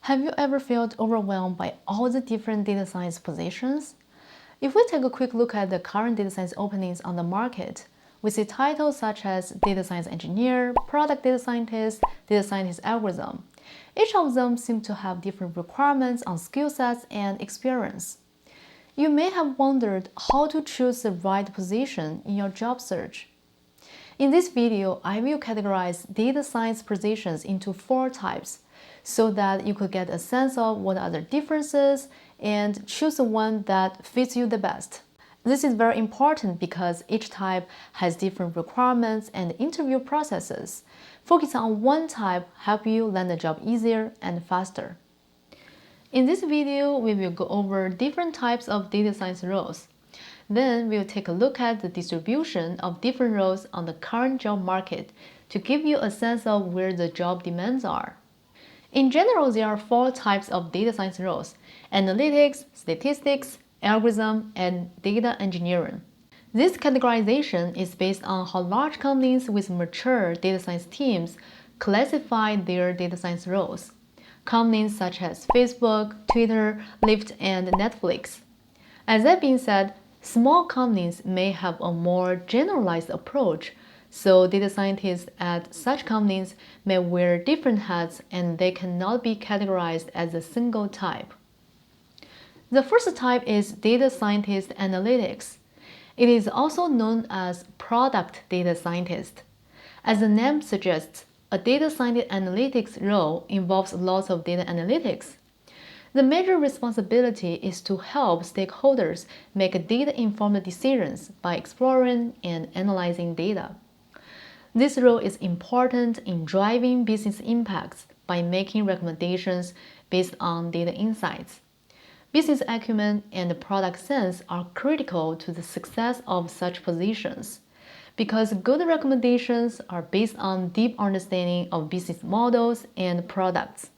Have you ever felt overwhelmed by all the different data science positions? If we take a quick look at the current data science openings on the market, we see titles such as data science engineer, product data scientist algorithm. Each of them seem to have different requirements on skill sets and experience. You may have wondered how to choose the right position in your job search. In this video, I will categorize data science positions into 4 types so that you could get a sense of what are the differences and choose the one that fits you the best. This is very important because each type has different requirements and interview processes. Focusing on one type helps you land a job easier and faster. In this video, we will go over different types of data science roles. Then we'll take a look at the distribution of different roles on the current job market to give you a sense of where the job demands are. In general, there are 4 types of data science roles: analytics, statistics, algorithm, and data engineering. This categorization is based on how large companies with mature data science teams classify their data science roles. Companies such as Facebook, Twitter, Lyft, and Netflix. As that being said, small companies may have a more generalized approach, so data scientists at such companies may wear different hats and they cannot be categorized as a single type. The first type is data scientist analytics. It is also known as product data scientist. As the name suggests, a data scientist analytics role involves lots of data analytics. The major responsibility is to help stakeholders make data-informed decisions by exploring and analyzing data. This role is important in driving business impacts by making recommendations based on data insights. Business acumen and product sense are critical to the success of such positions, because good recommendations are based on deep understanding of business models and products.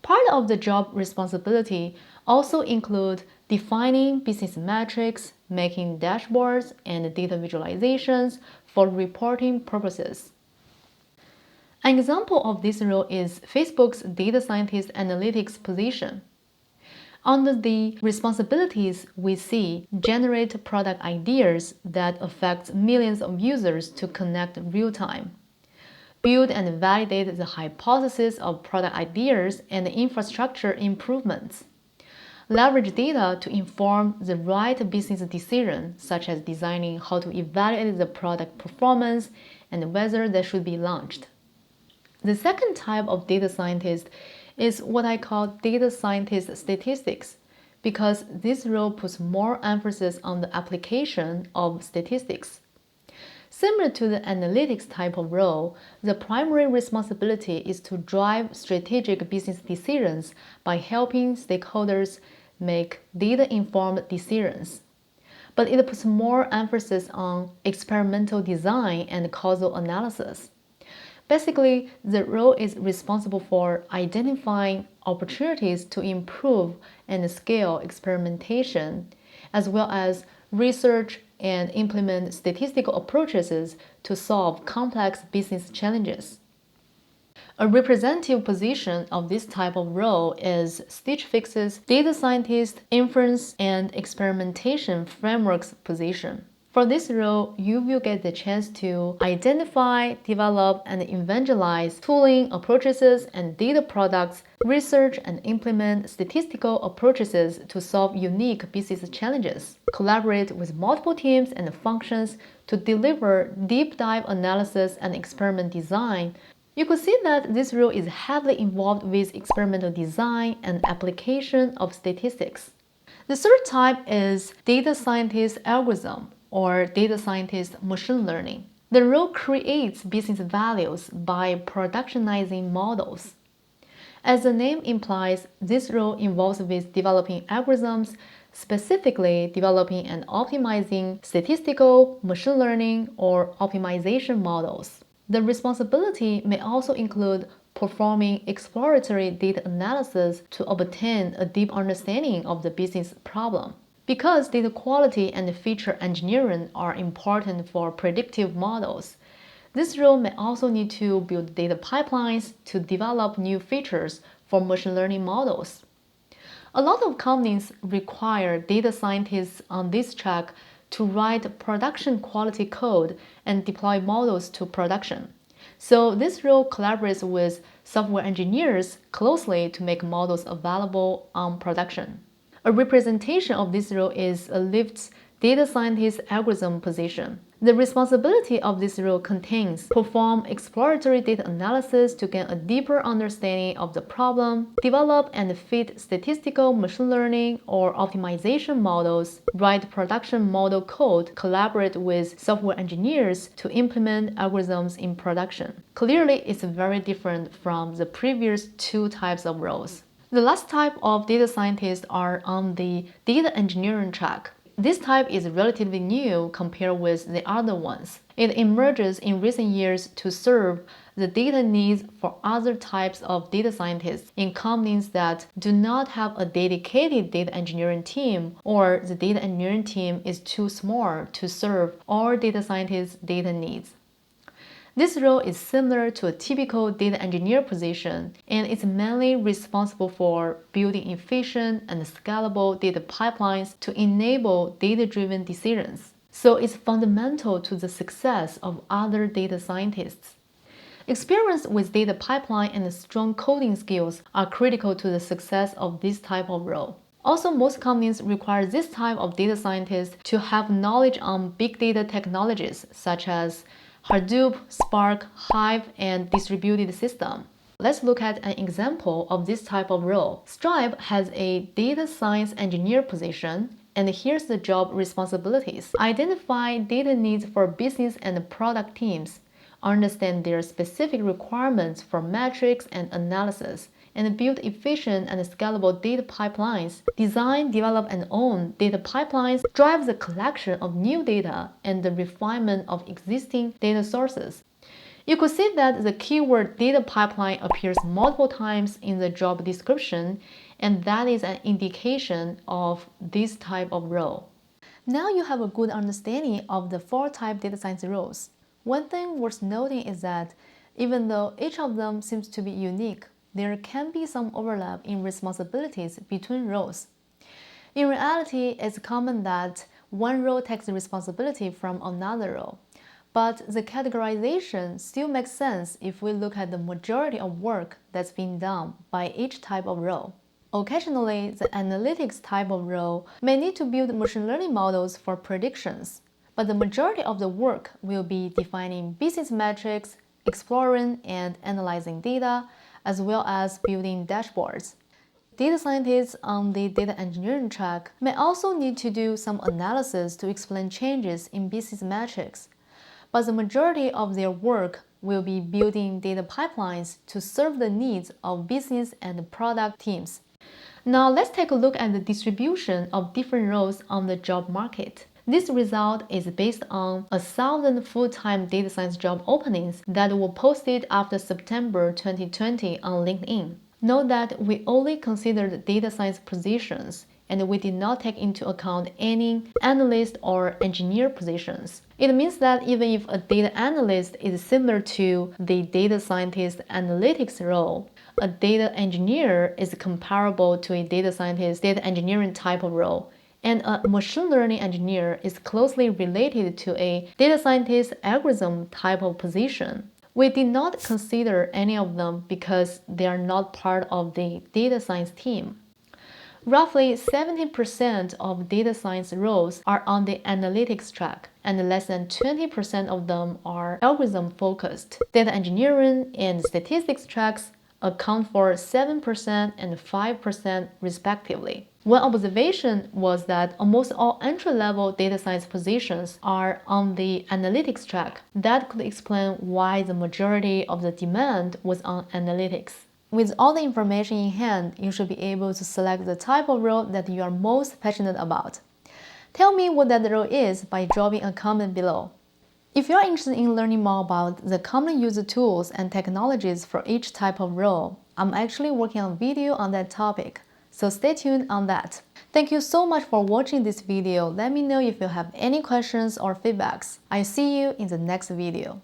Part of the job responsibility also include defining business metrics, making dashboards and data visualizations for reporting purposes. An example of this role is Facebook's data scientist analytics position. Under the responsibilities, we see generate product ideas that affect millions of users to connect real time. Build and validate the hypothesis of product ideas and infrastructure improvements. Leverage data to inform the right business decision, such as designing how to evaluate the product performance and whether they should be launched. The second type of data scientist is what I call data scientist statistics, because this role puts more emphasis on the application of statistics. Similar to the analytics type of role, the primary responsibility is to drive strategic business decisions by helping stakeholders make data-informed decisions. But it puts more emphasis on experimental design and causal analysis. Basically, the role is responsible for identifying opportunities to improve and scale experimentation, as well as research and implement statistical approaches to solve complex business challenges. A representative position of this type of role is Stitch Fix's data scientist inference and experimentation frameworks position. For this role, you will get the chance to identify, develop, and evangelize tooling approaches and data products, research and implement statistical approaches to solve unique business challenges, collaborate with multiple teams and functions to deliver deep dive analysis and experiment design. You could see that this role is heavily involved with experimental design and application of statistics. The third type is data scientist algorithm, or data scientist machine learning. The role creates business values by productionizing models. As the name implies, this role involves with developing algorithms, specifically developing and optimizing statistical, machine learning, or optimization models. The responsibility may also include performing exploratory data analysis to obtain a deep understanding of the business problem. Because data quality and feature engineering are important for predictive models, This role may also need to build data pipelines to develop new features for machine learning models. A lot of companies require data scientists on this track to write production quality code and deploy models to production. So this role collaborates with software engineers closely to make models available on production. A representation of this role is a Lyft's data scientist algorithm position. The responsibility of this role contains perform exploratory data analysis to gain a deeper understanding of the problem, develop and fit statistical machine learning or optimization models, write production model code, collaborate with software engineers to implement algorithms in production. Clearly, it's very different from the previous two types of roles. The last type of data scientists are on the data engineering track. This type is relatively new compared with the other ones. It emerges in recent years to serve the data needs for other types of data scientists in companies that do not have a dedicated data engineering team, or the data engineering team is too small to serve all data scientists' data needs. This role is similar to a typical data engineer position and is mainly responsible for building efficient and scalable data pipelines to enable data-driven decisions. So it's fundamental to the success of other data scientists. Experience with data pipeline and strong coding skills are critical to the success of this type of role. Also, most companies require this type of data scientist to have knowledge on big data technologies such as Hadoop, Spark, Hive, and distributed system. Let's look at an example of this type of role. Stripe has a data science engineer position, and here's the job responsibilities. Identify data needs for business and product teams, understand their specific requirements for metrics and analysis, and build efficient and scalable data pipelines. Design, develop, and own data pipelines drive the collection of new data and the refinement of existing data sources. You could see that the keyword data pipeline appears multiple times in the job description, and that is an indication of this type of role. Now you have a good understanding of the 4 type data science roles. One thing worth noting is that even though each of them seems to be unique, there can be some overlap in responsibilities between roles. In reality, it's common that one role takes the responsibility from another role, but the categorization still makes sense if we look at the majority of work that's being done by each type of role. Occasionally, the analytics type of role may need to build machine learning models for predictions, but the majority of the work will be defining business metrics, exploring and analyzing data, as well as building dashboards. Data scientists on the data engineering track may also need to do some analysis to explain changes in business metrics, but the majority of their work will be building data pipelines to serve the needs of business and product teams. Now let's take a look at the distribution of different roles on the job market. This result is based on 1,000 full-time data science job openings that were posted after September 2020 on LinkedIn. Note that we only considered data science positions, and we did not take into account any analyst or engineer positions. It means that even if a data analyst is similar to the data scientist analytics role, a data engineer is comparable to a data scientist data engineering type of role, and a machine learning engineer is closely related to a data scientist algorithm type of position. We did not consider any of them because they are not part of the data science team. Roughly 70% of data science roles are on the analytics track, and less than 20% of them are algorithm focused. Data engineering and statistics tracks account for 7% and 5% respectively. One observation was that almost all entry-level data science positions are on the analytics track. That could explain why the majority of the demand was on analytics. With all the information in hand, you should be able to select the type of role that you are most passionate about. Tell me what that role is by dropping a comment below. If you're interested in learning more about the common user tools and technologies for each type of role, I'm actually working on a video on that topic, so stay tuned on that. Thank you so much for watching this video. Let me know if you have any questions or feedbacks. I'll see you in the next video.